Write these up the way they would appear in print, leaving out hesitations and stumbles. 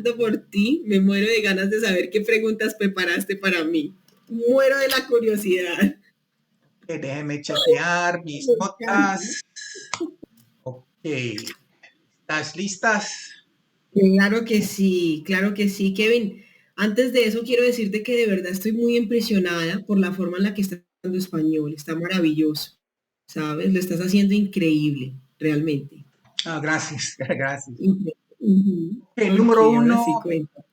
preguntando por ti, me muero de ganas de saber qué preguntas preparaste para mí. Muero de la curiosidad. Déjeme chequear mis Me encanta. notas. Ok. ¿Estás listas? Claro que sí, Kevin. Antes de eso quiero decirte que de verdad estoy muy impresionada por la forma en la que estás hablando español. Está maravilloso, ¿sabes? Lo estás haciendo increíble, realmente. Ah, gracias, gracias. Ujú. Ok, Ok, número ahora uno, sí cuenta.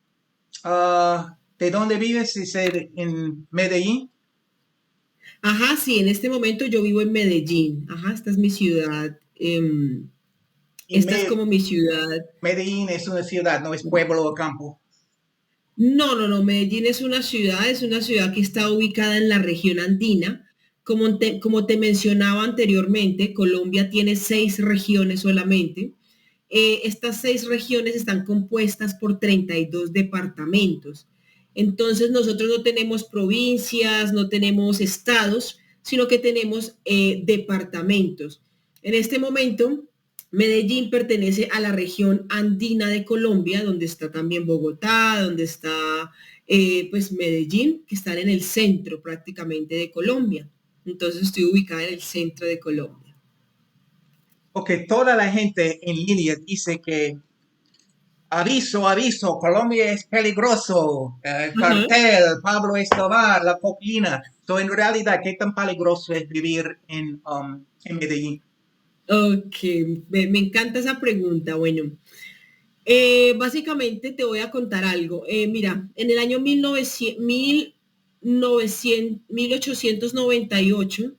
¿de dónde vives? ¿Es en Medellín? Ajá, sí, en este momento yo vivo en Medellín. Ajá, esta es mi ciudad. Y Esta es como mi ciudad. Medellín es una ciudad, no es pueblo o campo. No, no, no, Medellín es una ciudad que está ubicada en la región andina. Como te mencionaba anteriormente, Colombia tiene 6 regiones solamente. Estas 6 regiones están compuestas por 32 departamentos. Entonces nosotros no tenemos provincias, no tenemos estados, sino que tenemos departamentos. En este momento, Medellín pertenece a la región andina de Colombia, donde está también Bogotá, donde está pues Medellín, que están en el centro prácticamente de Colombia. Entonces estoy ubicada en el centro de Colombia. Ok, toda la gente en línea dice que aviso, aviso, Colombia es peligroso, Ajá. cartel, Pablo Escobar, la cocaína. So, en realidad, ¿qué tan peligroso es vivir en Medellín? Ok, me encanta esa pregunta. Bueno, básicamente te voy a contar algo. Mira, en el año 1898,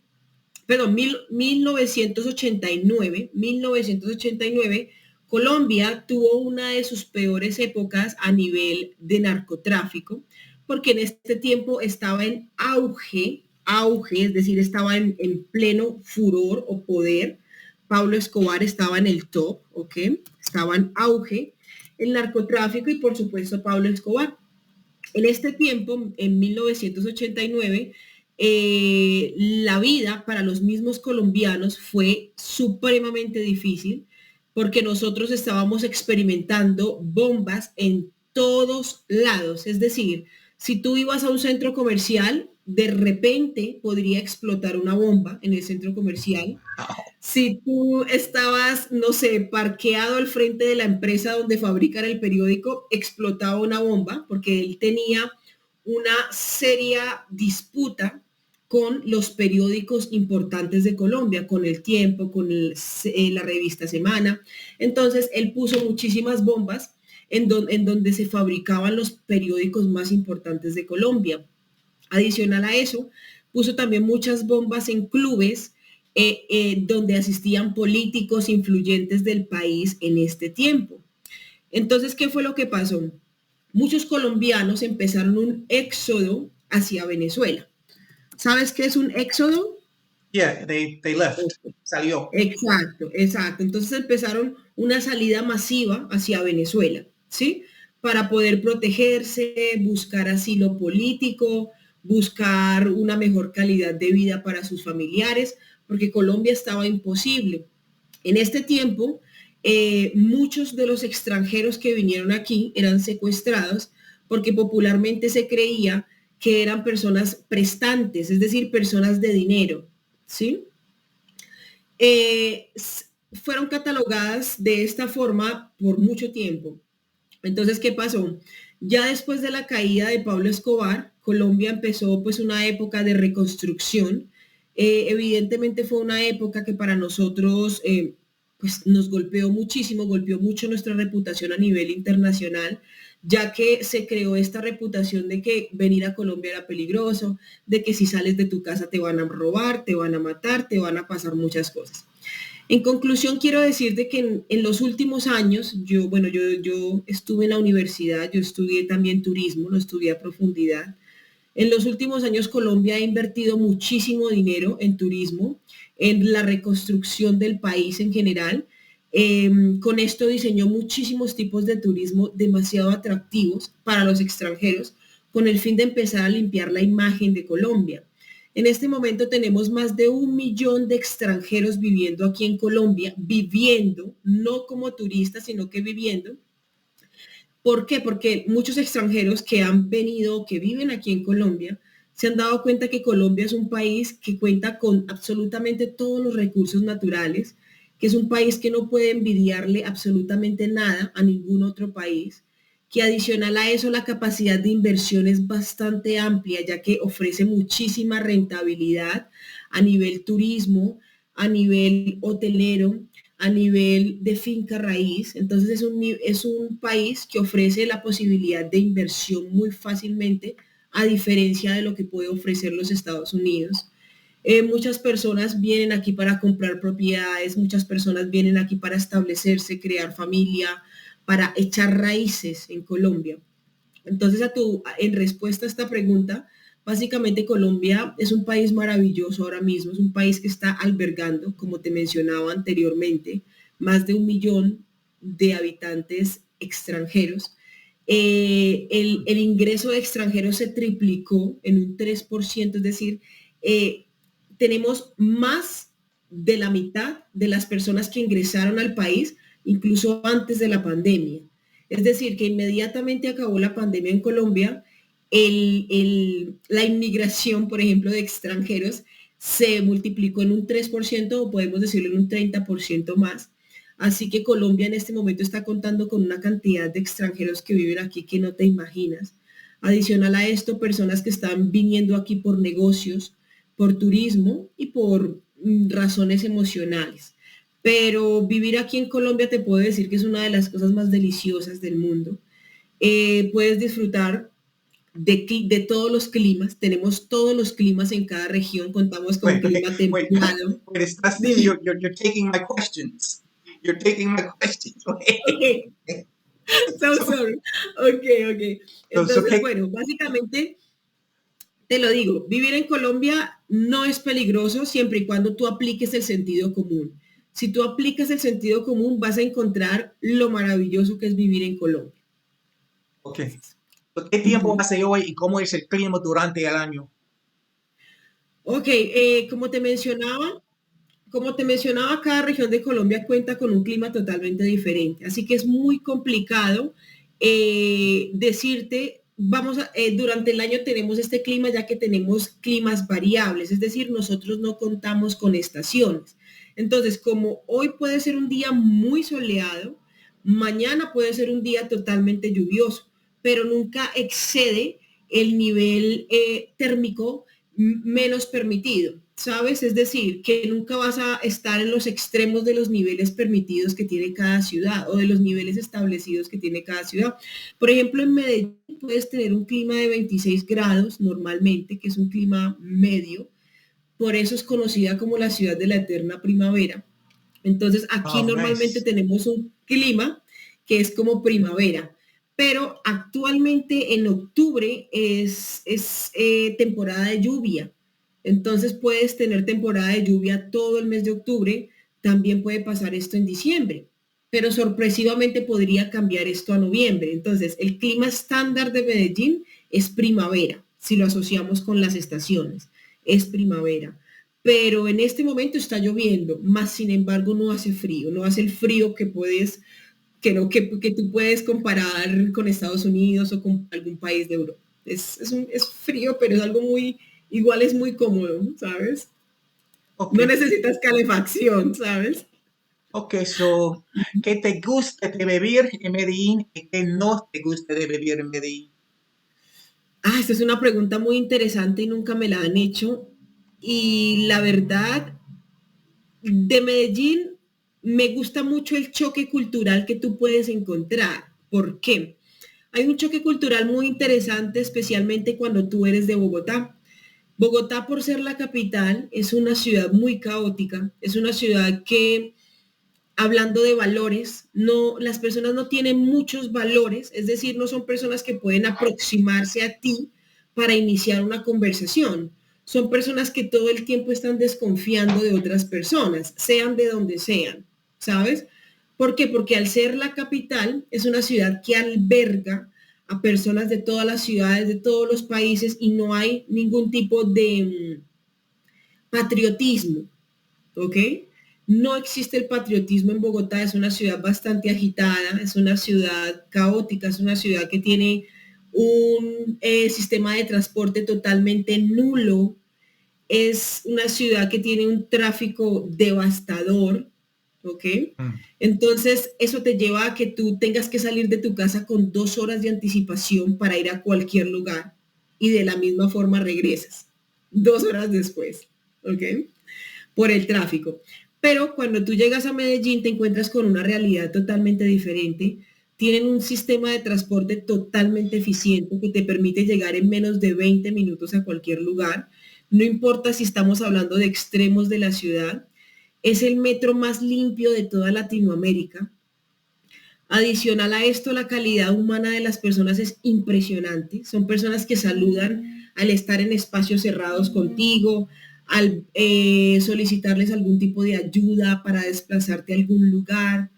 perdón, 1989, Colombia tuvo una de sus peores épocas a nivel de narcotráfico, porque en este tiempo estaba en auge, es decir, estaba en pleno furor o poder. Pablo Escobar estaba en el top, ¿ok? Estaba en auge el narcotráfico y por supuesto Pablo Escobar. En este tiempo, en 1989, la vida para los mismos colombianos fue supremamente difícil porque nosotros estábamos experimentando bombas en todos lados. Es decir, si tú ibas a un centro comercial, de repente podría explotar una bomba en el centro comercial. Si tú estabas, no sé, parqueado al frente de la empresa donde fabrican el periódico, explotaba una bomba porque él tenía una seria disputa con los periódicos importantes de Colombia, con El Tiempo, con la revista Semana. Entonces, él puso muchísimas bombas en donde se fabricaban los periódicos más importantes de Colombia. Adicional a eso, puso también muchas bombas en clubes donde asistían políticos influyentes del país en este tiempo. Entonces, ¿qué fue lo que pasó? Muchos colombianos empezaron un éxodo hacia Venezuela. ¿Sabes qué es un éxodo? Yeah, they left. Salió. Exacto, exacto. Entonces empezaron una salida masiva hacia Venezuela, ¿sí? Para poder protegerse, buscar asilo político, buscar una mejor calidad de vida para sus familiares, porque Colombia estaba imposible. En este tiempo, muchos de los extranjeros que vinieron aquí eran secuestrados porque popularmente se creía que eran personas prestantes, es decir, personas de dinero, ¿sí? eh, Fueron catalogadas de esta forma por mucho tiempo. Entonces, ¿qué pasó? Ya después de la caída de Pablo Escobar, Colombia empezó pues una época de reconstrucción. Evidentemente fue una época que para nosotros pues nos golpeó mucho nuestra reputación a nivel internacional, ya que se creó esta reputación de que venir a Colombia era peligroso, de que si sales de tu casa te van a robar, te van a matar, te van a pasar muchas cosas. En conclusión, quiero decirte que en los últimos años, yo estuve en la universidad, yo estudié también turismo, lo estudié a profundidad. En los últimos años, Colombia ha invertido muchísimo dinero en turismo, en la reconstrucción del país en general. Con esto diseñó muchísimos tipos de turismo demasiado atractivos para los extranjeros, con el fin de empezar a limpiar la imagen de Colombia. En este momento tenemos más de 1 millón de extranjeros viviendo aquí en Colombia, viviendo, no como turistas, sino que viviendo. ¿Por qué? Porque muchos extranjeros que han venido, que viven aquí en Colombia, se han dado cuenta que Colombia es un país que cuenta con absolutamente todos los recursos naturales, que es un país que no puede envidiarle absolutamente nada a ningún otro país, que adicional a eso la capacidad de inversión es bastante amplia, ya que ofrece muchísima rentabilidad a nivel turismo, a nivel hotelero, a nivel de finca raíz. Entonces es un país que ofrece la posibilidad de inversión muy fácilmente, a diferencia de lo que puede ofrecer los Estados Unidos. Muchas personas vienen aquí para comprar propiedades, muchas personas vienen aquí para establecerse, crear familia, para echar raíces en Colombia. Entonces, en respuesta a esta pregunta, básicamente Colombia es un país maravilloso ahora mismo, es un país que está albergando, como te mencionaba anteriormente, más de 1 millón de habitantes extranjeros. El ingreso de extranjeros se triplicó en un 3%, es decir, eh, tenemos más de la mitad de las personas que ingresaron al país, incluso antes de la pandemia. Es decir, que inmediatamente acabó la pandemia en Colombia, la inmigración, por ejemplo, de extranjeros se multiplicó en un 3% o podemos decirlo en un 30% más. Así que Colombia en este momento está contando con una cantidad de extranjeros que viven aquí que no te imaginas. Adicional a esto, personas que están viniendo aquí por negocios, por turismo y por razones emocionales. Pero vivir aquí en Colombia te puedo decir que es una de las cosas más deliciosas del mundo. Puedes disfrutar de todos los climas, tenemos todos los climas en cada región, contamos con Wait, wait, clima wait, templado. wait. Estás, Dime. you're taking my questions. You're taking my questions. Ok, so so, sorry. Ok, ok. Entonces, ¿qué? bueno, básicamente te lo digo, vivir en Colombia no es peligroso siempre y cuando tú apliques el sentido común. Si tú aplicas el sentido común, vas a encontrar lo maravilloso que es vivir en Colombia. Ok. ¿Qué tiempo Ujú. hace hoy y cómo es el clima durante el año? Ok, como te mencionaba, cada región de Colombia cuenta con un clima totalmente diferente, así que es muy complicado decirte, durante el año tenemos este clima ya que tenemos climas variables, es decir, nosotros no contamos con estaciones. Entonces, como hoy puede ser un día muy soleado, mañana puede ser un día totalmente lluvioso, pero nunca excede el nivel térmico menos permitido, ¿sabes? Es decir, que nunca vas a estar en los extremos de los niveles permitidos que tiene cada ciudad o de los niveles establecidos que tiene cada ciudad. Por ejemplo, en Medellín puedes tener un clima de 26 grados normalmente, que es un clima medio, por eso es conocida como la ciudad de la eterna primavera. Entonces, aquí Oh, normalmente nice. tenemos un clima que es como primavera, pero actualmente en octubre es temporada de lluvia. Entonces puedes tener temporada de lluvia todo el mes de octubre. También puede pasar esto en diciembre, pero sorpresivamente podría cambiar esto a noviembre. Entonces, el clima estándar de Medellín es primavera, si lo asociamos con las estaciones, es primavera, pero en este momento está lloviendo, más sin embargo no hace frío, no hace el frío que tú puedes comparar con Estados Unidos o con algún país de Europa. Es frío, pero es algo igual es muy cómodo, ¿sabes? Ok. No necesitas calefacción, ¿sabes? Ok, so, ¿qué te gusta de vivir en Medellín y qué no te gusta de vivir en Medellín? Esta es una pregunta muy interesante y nunca me la han hecho. Y la verdad, de Medellín me gusta mucho el choque cultural que tú puedes encontrar. ¿Por qué? Hay un choque cultural muy interesante, especialmente cuando tú eres de Bogotá. Bogotá, por ser la capital, es una ciudad muy caótica, es una ciudad que, hablando de valores, no, las personas no tienen muchos valores, es decir, no son personas que pueden aproximarse a ti para iniciar una conversación. Son personas que todo el tiempo están desconfiando de otras personas, sean de donde sean, ¿sabes? ¿Por qué? Porque al ser la capital, es una ciudad que alberga a personas de todas las ciudades, de todos los países, y no hay ningún tipo de patriotismo, ¿ok? No existe el patriotismo en Bogotá, es una ciudad bastante agitada, es una ciudad caótica, es una ciudad que tiene un sistema de transporte totalmente nulo, es una ciudad que tiene un tráfico devastador, ¿ok? Mm. Entonces, eso te lleva a que tú tengas que salir de tu casa con 2 horas de anticipación para ir a cualquier lugar y de la misma forma regresas 2 horas después, ¿ok? Por el tráfico. Pero cuando tú llegas a Medellín te encuentras con una realidad totalmente diferente. Tienen un sistema de transporte totalmente eficiente que te permite llegar en menos de 20 minutos a cualquier lugar. No importa si estamos hablando de extremos de la ciudad. Es el metro más limpio de toda Latinoamérica. Adicional a esto, la calidad humana de las personas es impresionante. Son personas que saludan al estar en espacios cerrados contigo, al solicitarles algún tipo de ayuda para desplazarte a algún lugar.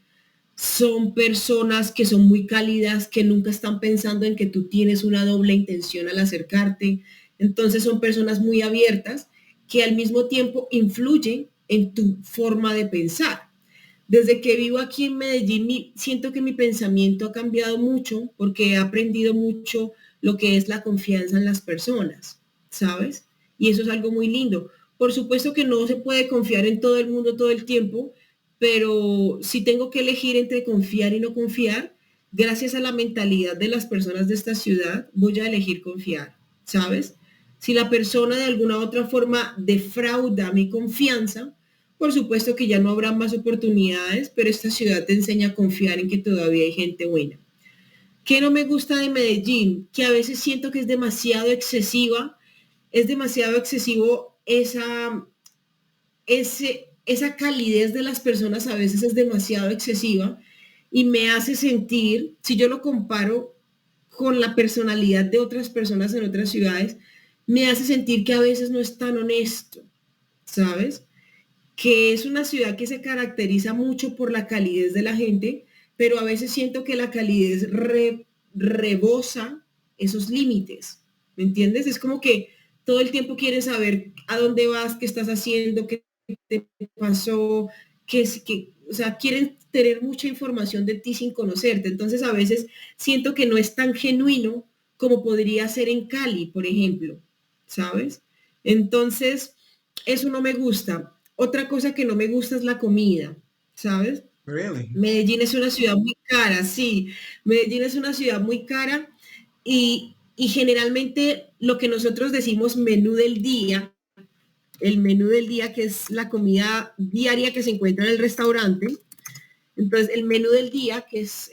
Son personas que son muy cálidas, que nunca están pensando en que tú tienes una doble intención al acercarte. Entonces son personas muy abiertas que al mismo tiempo influyen en tu forma de pensar. Desde que vivo aquí en Medellín, siento que mi pensamiento ha cambiado mucho porque he aprendido mucho lo que es la confianza en las personas, ¿sabes? Y eso es algo muy lindo. Por supuesto que no se puede confiar en todo el mundo todo el tiempo, pero si tengo que elegir entre confiar y no confiar, gracias a la mentalidad de las personas de esta ciudad, voy a elegir confiar, ¿sabes? Si la persona de alguna otra forma defrauda mi confianza, por supuesto que ya no habrá más oportunidades, pero esta ciudad te enseña a confiar en que todavía hay gente buena. ¿Qué no me gusta de Medellín? Que a veces siento que es demasiado excesiva, es demasiado excesivo esa calidez de las personas, a veces es demasiado excesiva y me hace sentir, si yo lo comparo con la personalidad de otras personas en otras ciudades, me hace sentir que a veces no es tan honesto, ¿sabes? Que es una ciudad que se caracteriza mucho por la calidez de la gente, pero a veces siento que la calidez rebosa esos límites, ¿me entiendes? Es como que todo el tiempo quieren saber a dónde vas, qué estás haciendo, qué te pasó, o sea, quieren tener mucha información de ti sin conocerte. Entonces a veces siento que no es tan genuino como podría ser en Cali, por ejemplo, ¿sabes? Entonces, eso no me gusta. Otra cosa que no me gusta es la comida, ¿sabes? Really? Medellín es una ciudad muy cara, sí. Medellín es una ciudad muy cara y generalmente lo que nosotros decimos menú del día, el menú del día que es la comida diaria que se encuentra en el restaurante, entonces el menú del día que es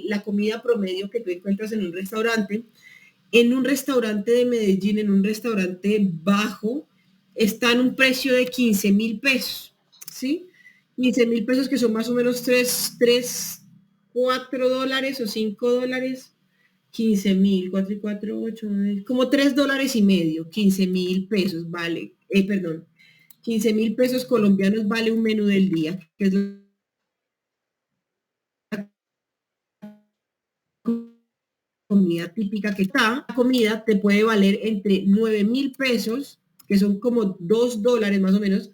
la comida promedio que tú encuentras en un restaurante de Medellín, en un restaurante bajo, está en un precio de 15.000 pesos, ¿sí? 15.000 pesos que son más o menos 4 dólares o 5 dólares. 15.000, 4 y 4, 8, como $3.50, 15.000 pesos vale, perdón, 15.000 pesos colombianos vale un menú del día, que es la comida típica que está. La comida te puede valer entre 9.000 pesos, que son como 2 dólares más o menos,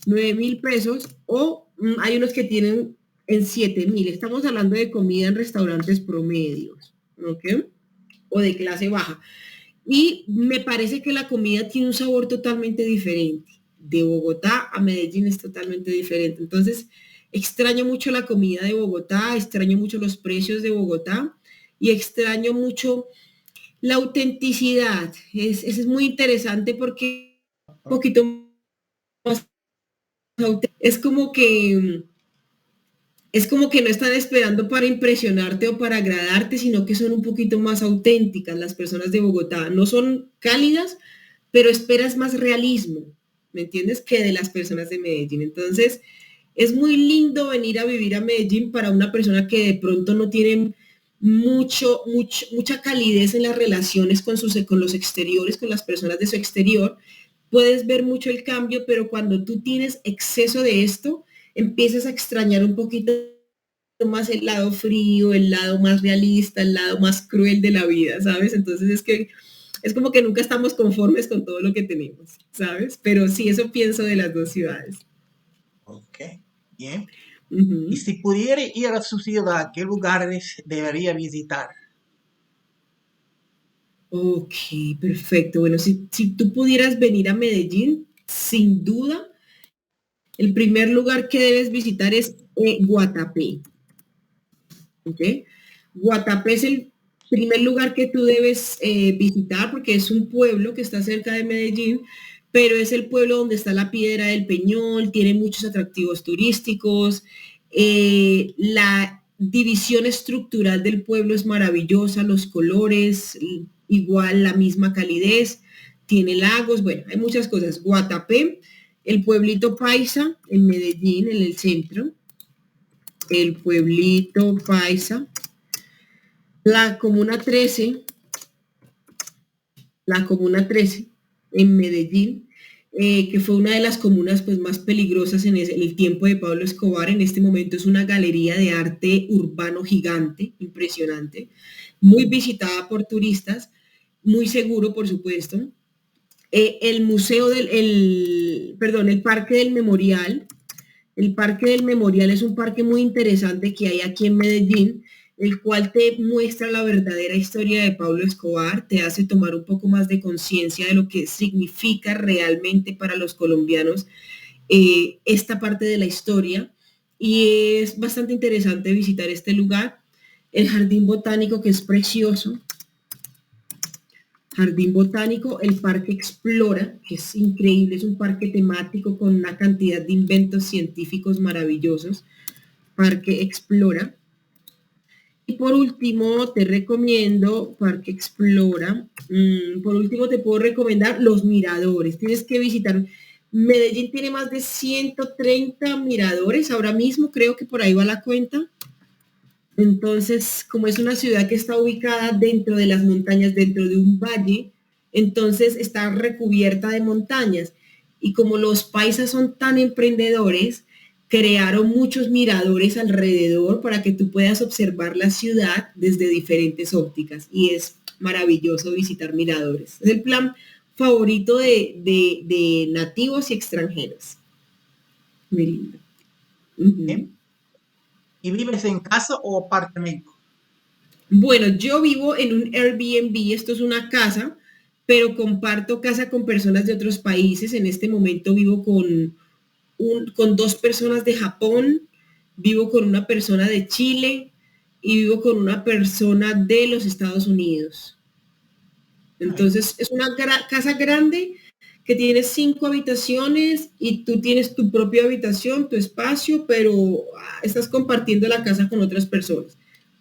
9.000 pesos, o hay unos que tienen en 7.000. Estamos hablando de comida en restaurantes promedios, ¿ok? O de clase baja. Y me parece que la comida tiene un sabor totalmente diferente. De Bogotá a Medellín es totalmente diferente. Entonces, extraño mucho la comida de Bogotá, extraño mucho los precios de Bogotá y extraño mucho la autenticidad. Es muy interesante porque un poquito más es como que no están esperando para impresionarte o para agradarte, sino que son un poquito más auténticas las personas de Bogotá. No son cálidas, pero esperas más realismo, ¿me entiendes? Que de las personas de Medellín. Entonces, es muy lindo venir a vivir a Medellín para una persona que de pronto no tiene mucha calidez en las relaciones con los exteriores, con las personas de su exterior. Puedes ver mucho el cambio, pero cuando tú tienes exceso de esto, empiezas a extrañar un poquito más el lado frío, el lado más realista, el lado más cruel de la vida, ¿sabes? Entonces es como que nunca estamos conformes con todo lo que tenemos, ¿sabes? Pero sí, eso pienso de las dos ciudades. Ok. Bien. Y Ujú. si pudiera ir a su ciudad, ¿qué lugares debería visitar? Ok, perfecto. Bueno, si tú pudieras venir a Medellín, sin duda, el primer lugar que debes visitar es Guatapé. ¿Ok? Guatapé es el primer lugar que tú debes visitar porque es un pueblo que está cerca de Medellín, pero es el pueblo donde está la Piedra del Peñol, tiene muchos atractivos turísticos, la división estructural del pueblo es maravillosa, los colores, igual la misma calidez, tiene lagos, bueno, hay muchas cosas. Guatapé, el pueblito Paisa en Medellín, en el centro, el pueblito Paisa, la Comuna 13, la Comuna 13 en Medellín, que fue una de las comunas pues, más peligrosas en el tiempo de Pablo Escobar. En este momento es una galería de arte urbano gigante, impresionante, muy visitada por turistas, muy seguro, por supuesto. El museo perdón, el Parque del Memorial. El Parque del Memorial es un parque muy interesante que hay aquí en Medellín, el cual te muestra la verdadera historia de Pablo Escobar, te hace tomar un poco más de conciencia de lo que significa realmente para los colombianos esta parte de la historia. Y es bastante interesante visitar este lugar. El Jardín Botánico, que es precioso, Jardín Botánico, el Parque Explora, que es increíble, es un parque temático con una cantidad de inventos científicos maravillosos. Parque Explora. Y por último, te recomiendo Parque Explora. Por último, te puedo recomendar los miradores. Tienes que visitar. Medellín tiene más de 130 miradores. Ahora mismo creo que por ahí va la cuenta. Entonces, como es una ciudad que está ubicada dentro de las montañas, dentro de un valle, entonces está recubierta de montañas. Y como los paisas son tan emprendedores, crearon muchos miradores alrededor para que tú puedas observar la ciudad desde diferentes ópticas. Y es maravilloso visitar miradores. Es el plan favorito de nativos y extranjeros. Muy lindo. Bien. Ujú. ¿Y vives en casa o apartamento? Bueno, yo vivo en un Airbnb, esto es una casa, pero comparto casa con personas de otros países. En este momento vivo con dos personas de Japón, vivo con una persona de Chile y vivo con una persona de los Estados Unidos. Ay, Entonces, es una casa grande que tiene 5 habitaciones y tú tienes tu propia habitación, tu espacio, pero estás compartiendo la casa con otras personas.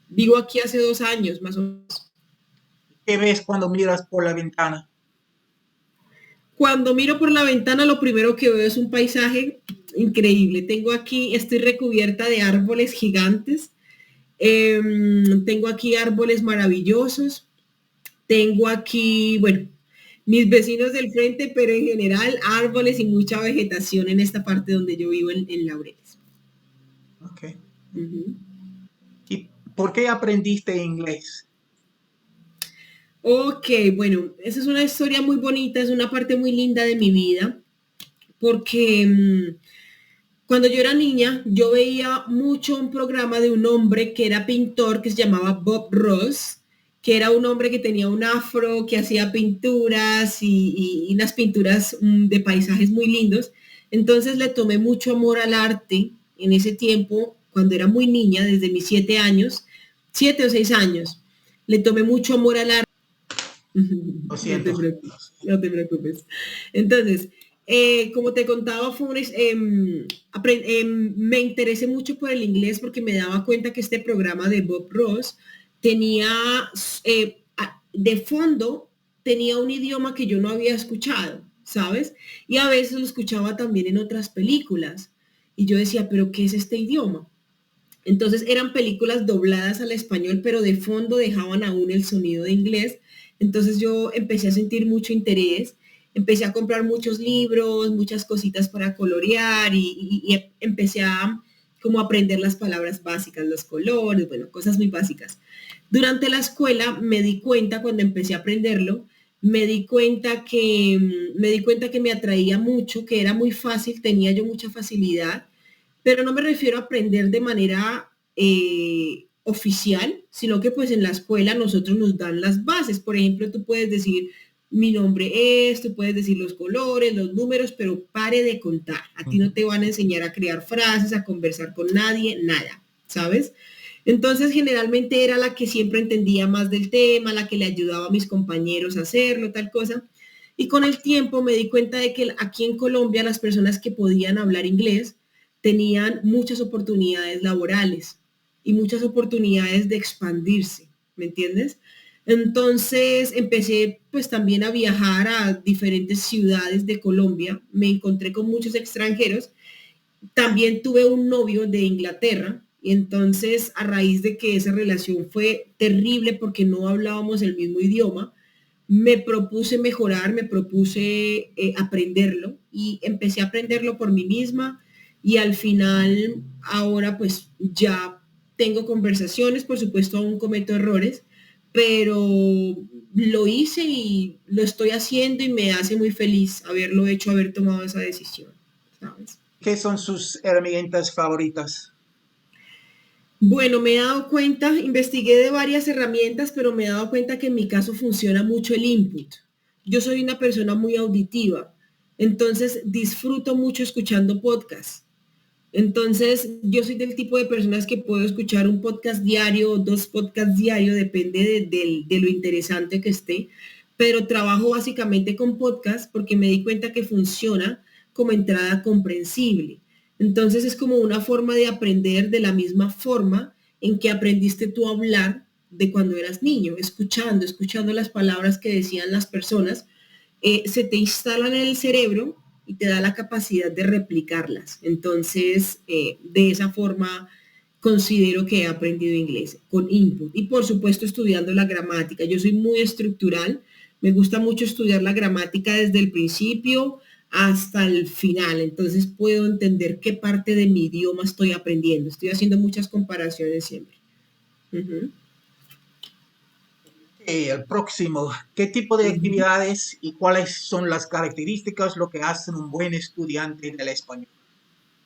Vivo aquí hace 2 años, más o menos. ¿qué ves cuando miras por la ventana? Cuando miro por la ventana, lo primero que veo es un paisaje increíble. Tengo aquí, estoy recubierta de árboles gigantes. Tengo aquí árboles maravillosos. Tengo aquí, bueno, mis vecinos del frente, pero en general árboles y mucha vegetación en esta parte donde yo vivo en Laureles. Ok. Ujú. ¿Y por qué aprendiste inglés? Ok, bueno, esa es una historia muy bonita, es una parte muy linda de mi vida, porque cuando yo era niña, yo veía mucho un programa de un hombre que era pintor, que se llamaba Bob Ross, que era un hombre que tenía un afro, que hacía pinturas y unas pinturas de paisajes muy lindos. Entonces le tomé mucho amor al arte en ese tiempo, cuando era muy niña, desde mis 7 años, 7 o 6 años. Le tomé mucho amor al arte. Lo No te siento. preocupes, no te preocupes. Entonces, como te contaba, me interesé mucho por el inglés porque me daba cuenta que este programa de Bob Ross tenía, de fondo, tenía un idioma que yo no había escuchado, ¿sabes? Y a veces lo escuchaba también en otras películas. Y yo decía, ¿pero qué es este idioma? Entonces eran películas dobladas al español, pero de fondo dejaban aún el sonido de inglés. Entonces yo empecé a sentir mucho interés, empecé a comprar muchos libros, muchas cositas para colorear y empecé a como aprender las palabras básicas, los colores, bueno, cosas muy básicas. Durante la escuela me di cuenta, cuando empecé a aprenderlo, me di cuenta que me atraía mucho, que era muy fácil, tenía yo mucha facilidad pero no me refiero a aprender de manera oficial, sino que pues en la escuela nosotros nos dan las bases. Por ejemplo, tú puedes decir mi nombre es, tú puedes decir los colores, los números, pero pare de contar. A ti no te van a enseñar a crear frases, a conversar con nadie, nada, ¿sabes? Entonces, generalmente era la que siempre entendía más del tema, la que le ayudaba a mis compañeros a hacerlo, tal cosa. Y con el tiempo me di cuenta de que aquí en Colombia las personas que podían hablar inglés tenían muchas oportunidades laborales y muchas oportunidades de expandirse, ¿me entiendes? Entonces empecé pues también a viajar a diferentes ciudades de Colombia, me encontré con muchos extranjeros, también tuve un novio de Inglaterra y entonces a raíz de que esa relación fue terrible porque no hablábamos el mismo idioma, me propuse mejorar, me propuse aprenderlo y empecé a aprenderlo por mí misma y al final ahora pues ya tengo conversaciones, por supuesto aún cometo errores, pero lo hice y lo estoy haciendo y me hace muy feliz haberlo hecho, haber tomado esa decisión, ¿sabes? ¿Qué son sus herramientas favoritas? Bueno, me he dado cuenta, investigué de varias herramientas, pero me he dado cuenta que en mi caso funciona mucho el input. Yo soy una persona muy auditiva, entonces disfruto mucho escuchando podcasts. Entonces, yo soy del tipo de personas que puedo escuchar un podcast diario o dos podcasts diarios, depende de lo interesante que esté, pero trabajo básicamente con podcasts porque me di cuenta que funciona como entrada comprensible. Entonces, es como una forma de aprender de la misma forma en que aprendiste tú a hablar de cuando eras niño, escuchando las palabras que decían las personas, se te instalan en el cerebro y te da la capacidad de replicarlas. Entonces, de esa forma considero que he aprendido inglés, con input. Y por supuesto estudiando la gramática. Yo soy muy estructural, me gusta mucho estudiar la gramática desde el principio hasta el final. Entonces puedo entender qué parte de mi idioma estoy aprendiendo. Estoy haciendo muchas comparaciones siempre. Uh-huh. El próximo, ¿qué tipo de Uh-huh. actividades y cuáles son las características lo que hacen un buen estudiante del español?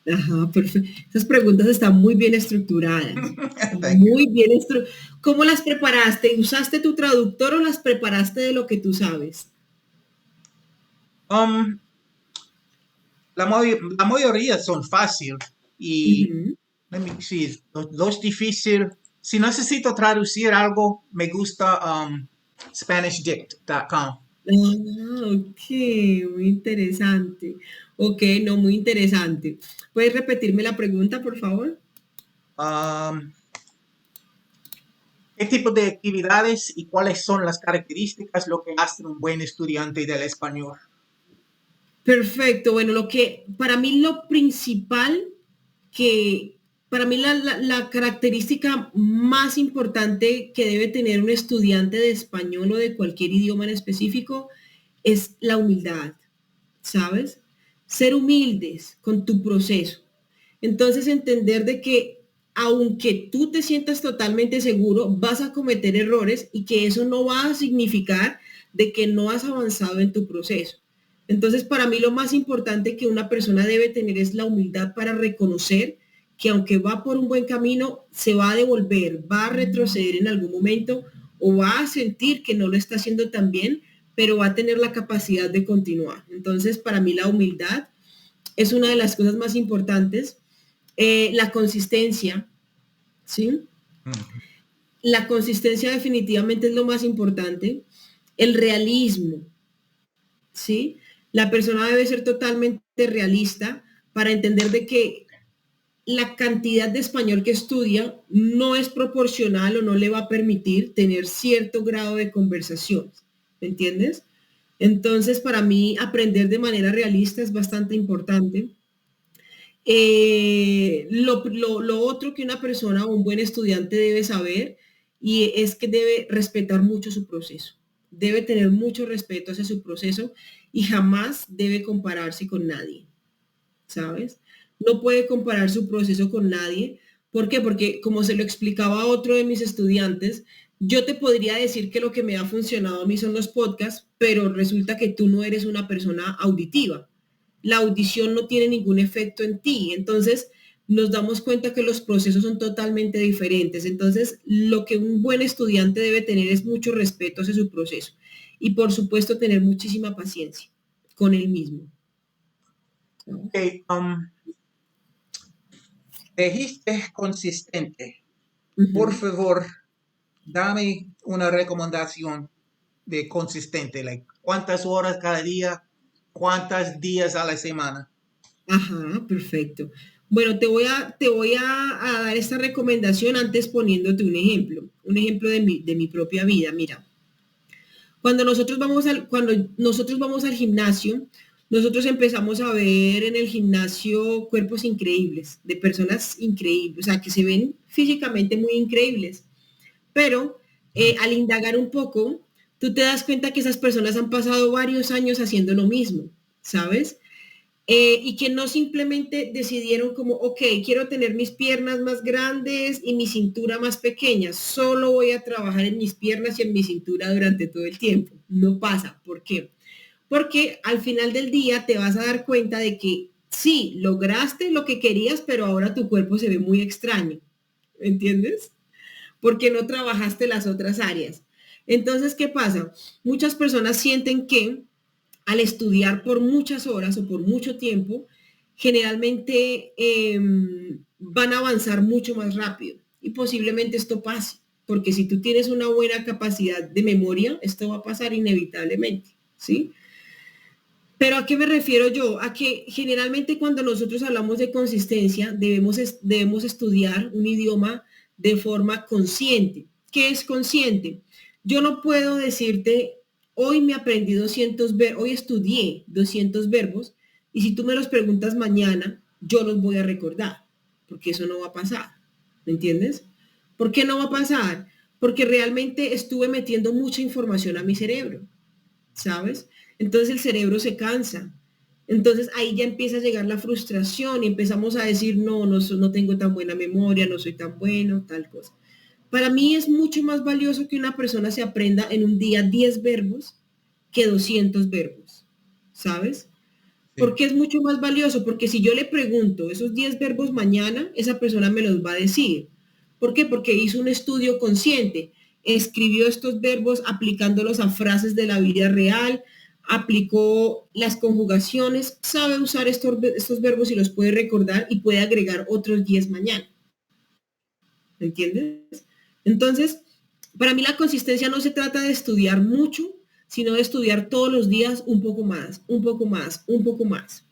Ajá, perfecto. Esas preguntas están muy bien estructuradas. Thank you. Muy bien ¿Cómo las preparaste? ¿Usaste tu traductor o las preparaste de lo que tú sabes? Um, la mayoría son fáciles y Ujú. sí, los difíciles. Si necesito traducir algo, me gusta SpanishDict.com. Ah, ok, muy interesante. Ok, no, muy interesante. ¿Puedes repetirme la pregunta, por favor? Um, ¿Qué tipo de actividades y cuáles son las características lo que hacen un buen estudiante del español? Perfecto. Bueno, lo que para mí lo principal que para mí la característica más importante que debe tener un estudiante de español o de cualquier idioma en específico es la humildad, ¿sabes? Ser humildes con tu proceso. Entonces entender de que aunque tú te sientas totalmente seguro, vas a cometer errores y que eso no va a significar de que no has avanzado en tu proceso. Entonces, para mí lo más importante que una persona debe tener es la humildad para reconocer que aunque va por un buen camino, se va a devolver, va a retroceder en algún momento o va a sentir que no lo está haciendo tan bien, pero va a tener la capacidad de continuar. Entonces, para mí la humildad es una de las cosas más importantes. La consistencia, ¿sí? Mm. La consistencia definitivamente es lo más importante. El realismo, ¿sí? La persona debe ser totalmente realista para entender de que la cantidad de español que estudia no es proporcional o no le va a permitir tener cierto grado de conversación, ¿me entiendes? Entonces, para mí, aprender de manera realista es bastante importante. Lo otro que una persona o un buen estudiante debe saber y es que debe respetar mucho su proceso. Debe tener mucho respeto hacia su proceso y jamás debe compararse con nadie, ¿sabes? No puede comparar su proceso con nadie. ¿Por qué? Porque como se lo explicaba a otro de mis estudiantes, yo te podría decir que lo que me ha funcionado a mí son los podcasts, pero resulta que tú no eres una persona auditiva. La audición no tiene ningún efecto en ti. Entonces, nos damos cuenta que los procesos son totalmente diferentes. Entonces, lo que un buen estudiante debe tener es mucho respeto hacia su proceso y, por supuesto, tener muchísima paciencia con él mismo. Ok, dijiste consistente. Por Ujú. favor, dame una recomendación de consistente, like, cuántas horas cada día, cuántos días a la semana. Ajá, perfecto. Bueno, te voy a dar esta recomendación antes poniéndote un ejemplo de mi propia vida. Mira, cuando nosotros vamos al gimnasio, nosotros empezamos a ver en el gimnasio cuerpos increíbles, de personas increíbles, o sea, que se ven físicamente muy increíbles. Pero al indagar un poco, tú te das cuenta que esas personas han pasado varios años haciendo lo mismo, ¿sabes? Y que no simplemente decidieron como, ok, quiero tener mis piernas más grandes y mi cintura más pequeña, solo voy a trabajar en mis piernas y en mi cintura durante todo el tiempo. No pasa. ¿Por qué? Porque al final del día te vas a dar cuenta de que sí, lograste lo que querías, pero ahora tu cuerpo se ve muy extraño. ¿Entiendes? Porque no trabajaste las otras áreas. Entonces, ¿qué pasa? Muchas personas sienten que al estudiar por muchas horas o por mucho tiempo, generalmente van a avanzar mucho más rápido y posiblemente esto pase, porque si tú tienes una buena capacidad de memoria, esto va a pasar inevitablemente, ¿sí? Pero ¿a qué me refiero yo? A que generalmente cuando nosotros hablamos de consistencia, debemos estudiar un idioma de forma consciente. ¿Qué es consciente? Yo no puedo decirte, hoy me aprendí 200 verbos, hoy estudié 200 verbos, y si tú me los preguntas mañana, yo los voy a recordar, porque eso no va a pasar. ¿Me entiendes? ¿Por qué no va a pasar? Porque realmente estuve metiendo mucha información a mi cerebro. ¿Sabes? Entonces el cerebro se cansa. Entonces ahí ya empieza a llegar la frustración y empezamos a decir, no, no, no tengo tan buena memoria, no soy tan bueno, tal cosa. Para mí es mucho más valioso que una persona se aprenda en un día 10 verbos que 200 verbos, ¿sabes? ¿Por Sí. qué es mucho más valioso? Porque si yo le pregunto esos 10 verbos mañana, esa persona me los va a decir. ¿Por qué? Porque hizo un estudio consciente, escribió estos verbos aplicándolos a frases de la vida real, aplicó las conjugaciones, sabe usar estos verbos y los puede recordar y puede agregar otros 10 mañana. ¿Me entiendes? Entonces, para mí la consistencia no se trata de estudiar mucho, sino de estudiar todos los días un poco más, un poco más, un poco más.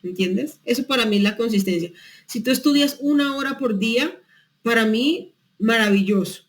¿Entiendes? Eso para mí es la consistencia. Si tú estudias una hora por día, para mí, maravilloso.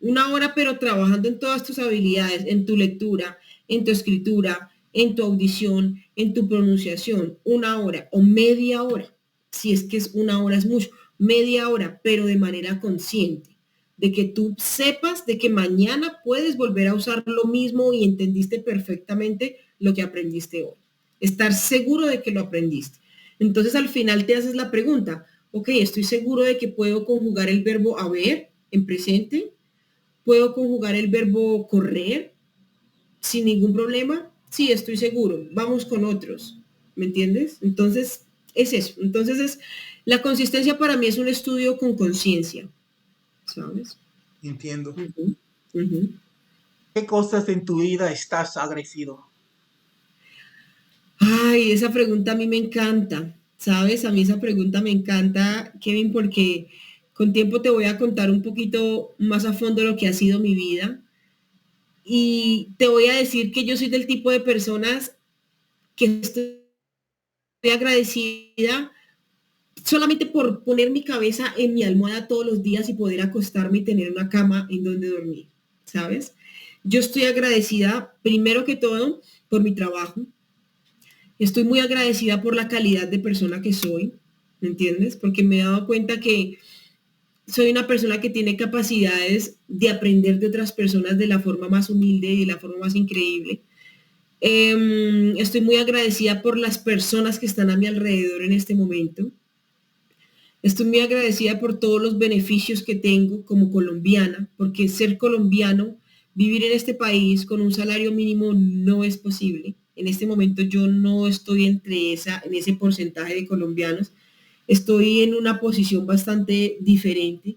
Una hora, pero trabajando en todas tus habilidades, en tu lectura, en tu escritura, en tu audición, en tu pronunciación. Una hora o media hora. Si es que es una hora es mucho. Media hora, pero de manera consciente. De que tú sepas de que mañana puedes volver a usar lo mismo y entendiste perfectamente lo que aprendiste hoy. Estar seguro de que lo aprendiste. Entonces al final te haces la pregunta, ok, estoy seguro de que puedo conjugar el verbo haber en presente, puedo conjugar el verbo correr sin ningún problema. Sí, estoy seguro. Vamos con otros. ¿Me entiendes? Entonces, es eso. Entonces, la consistencia para mí es un estudio con conciencia, ¿sabes? Entiendo. Uh-huh, uh-huh. ¿Qué cosas en tu vida estás agradecido? Ay, esa pregunta a mí me encanta, ¿sabes? A mí esa pregunta me encanta, Kevin, porque con tiempo te voy a contar un poquito más a fondo lo que ha sido mi vida y te voy a decir que yo soy del tipo de personas que estoy agradecida solamente por poner mi cabeza en mi almohada todos los días y poder acostarme y tener una cama en donde dormir, ¿sabes? Yo estoy agradecida primero que todo por mi trabajo. Estoy muy agradecida por la calidad de persona que soy, ¿me entiendes? Porque me he dado cuenta que soy una persona que tiene capacidades de aprender de otras personas de la forma más humilde y de la forma más increíble. Estoy muy agradecida por las personas que están a mi alrededor en este momento. Estoy muy agradecida por todos los beneficios que tengo como colombiana, porque ser colombiano, vivir en este país con un salario mínimo no es posible. En este momento yo no estoy en ese porcentaje de colombianos. estoy en una posición bastante diferente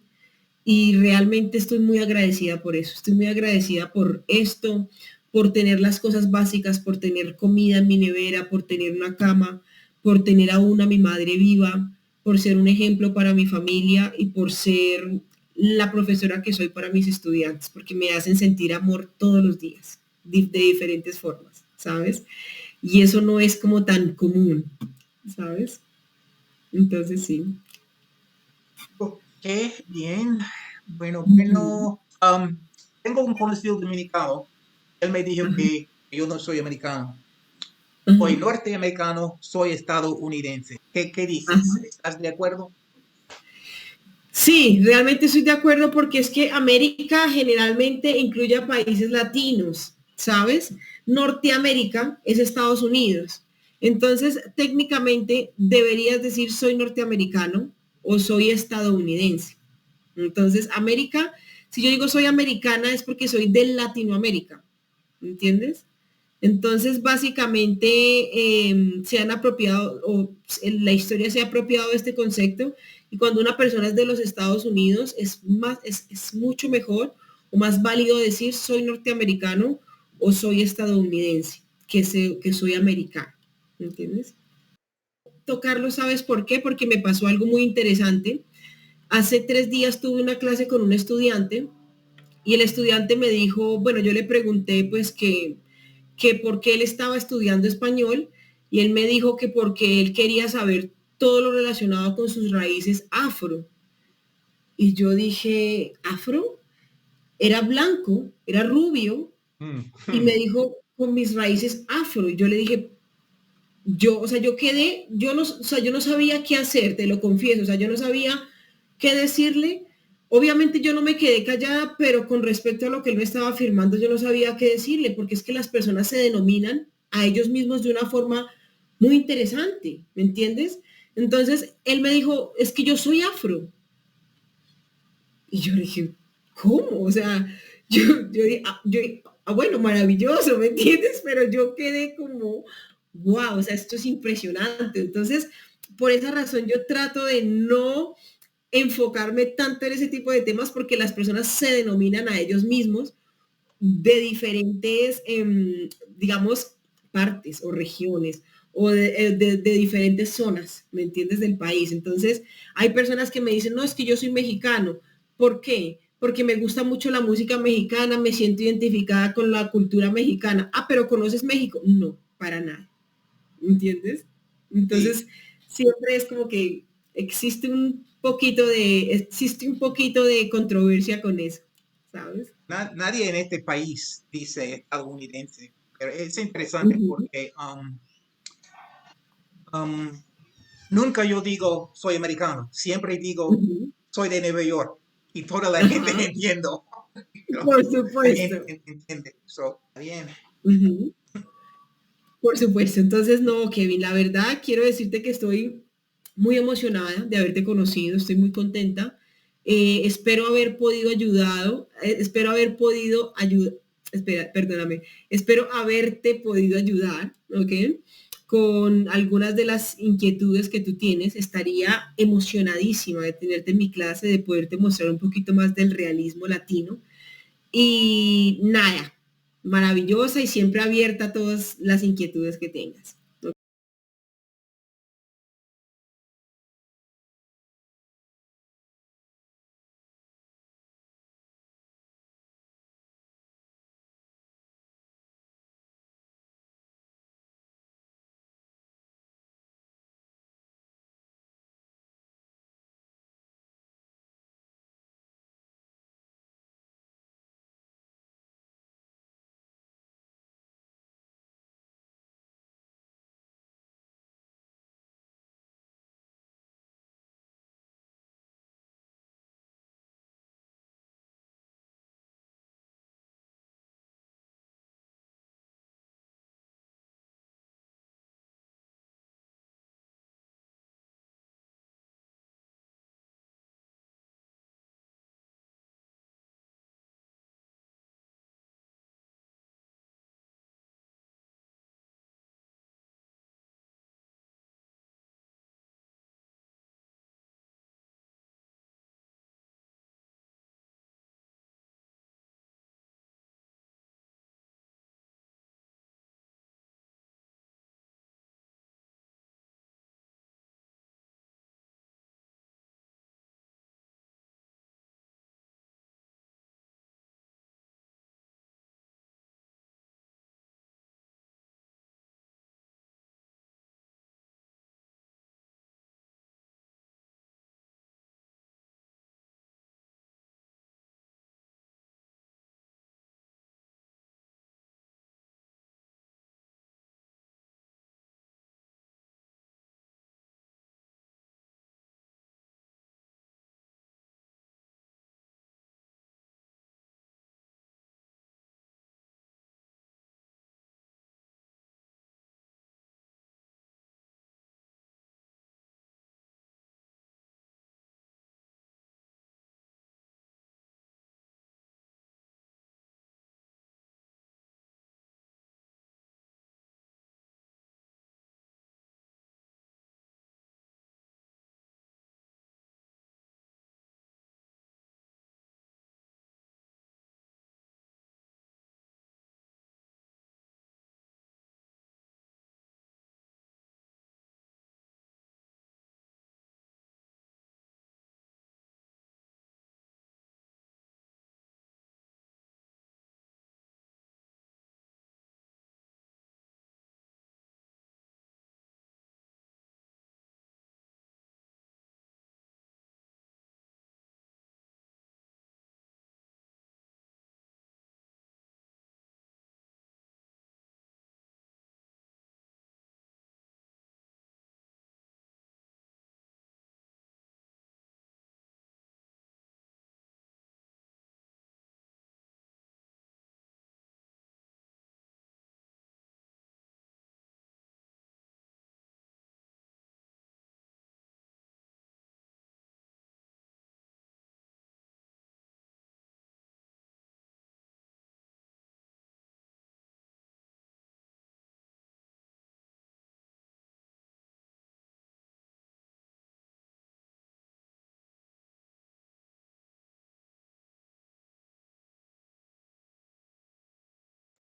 y realmente estoy muy agradecida por eso. Estoy muy agradecida por esto, por tener las cosas básicas, por tener comida en mi nevera, por tener una cama, por tener aún a mi madre viva, por ser un ejemplo para mi familia y por ser la profesora que soy para mis estudiantes, porque me hacen sentir amor todos los días, de diferentes formas, ¿sabes? Y eso no es como tan común, ¿sabes? Entonces sí. Ok, bien. Bueno, Ujú, bueno. Tengo un conocido dominicano. Él me dijo ajá, que yo no soy americano. ajá, Soy norteamericano, soy estadounidense. ¿Qué dices? ajá. ¿Estás de acuerdo? Sí, realmente estoy de acuerdo porque es que América generalmente incluye a países latinos, ¿sabes? Norteamérica es Estados Unidos. Entonces, técnicamente deberías decir soy norteamericano o soy estadounidense. Entonces, América, si yo digo soy americana es porque soy de Latinoamérica, ¿entiendes? Entonces, básicamente se han apropiado, o la historia se ha apropiado de este concepto, y cuando una persona es de los Estados Unidos, es mucho mejor o más válido decir soy norteamericano o soy estadounidense, que soy americano, ¿entiendes? Tocarlo, ¿sabes por qué? Porque me pasó algo muy interesante. Hace 3 días tuve una clase con un estudiante y el estudiante me dijo, bueno, yo le pregunté pues que por qué él estaba estudiando español y él me dijo que porque él quería saber todo lo relacionado con sus raíces afro. Y yo dije, ¿afro? Era blanco, era rubio Mm. y me dijo con mis raíces afro. Y yo le dije, o sea, yo quedé, o sea, yo no sabía qué hacer, te lo confieso, o sea, yo no sabía qué decirle. Obviamente yo no me quedé callada, pero con respecto a lo que él me estaba afirmando, yo no sabía qué decirle, porque es que las personas se denominan a ellos mismos de una forma muy interesante, ¿me entiendes? Entonces, él me dijo, es que yo soy afro. Y yo le dije, ¿cómo? O sea, bueno, maravilloso, ¿me entiendes? Pero yo quedé como, wow, o sea, esto es impresionante. Entonces, por esa razón yo trato de no enfocarme tanto en ese tipo de temas porque las personas se denominan a ellos mismos de diferentes, digamos, partes o regiones o de diferentes zonas, ¿me entiendes? Del país. Entonces, hay personas que me dicen, no, es que yo soy mexicano. ¿Por qué? Porque me gusta mucho la música mexicana, me siento identificada con la cultura mexicana. Ah, pero ¿conoces México? No, para nada. ¿Entiendes? Sí, Entonces, siempre es como que existe un poquito de controversia con eso, ¿sabes? nadie en este país dice estadounidense, pero es interesante Ujú, porque um, nunca yo digo soy americano, siempre digo ujú. soy de Nueva York y toda la gente Ajá, entiendo, pero por nadie supuesto. entiende. So, bien. Ujú, por supuesto. Entonces, no, Kevin, la verdad quiero decirte que estoy muy emocionada de haberte conocido, estoy muy contenta. Espero haber podido espero haber podido ayudar, espera, perdóname, espero haberte podido ayudar, ¿ok? Con algunas de las inquietudes que tú tienes. Estaría emocionadísima de tenerte en mi clase, de poderte mostrar un poquito más del realismo latino. Y nada, maravillosa y siempre abierta a todas las inquietudes que tengas.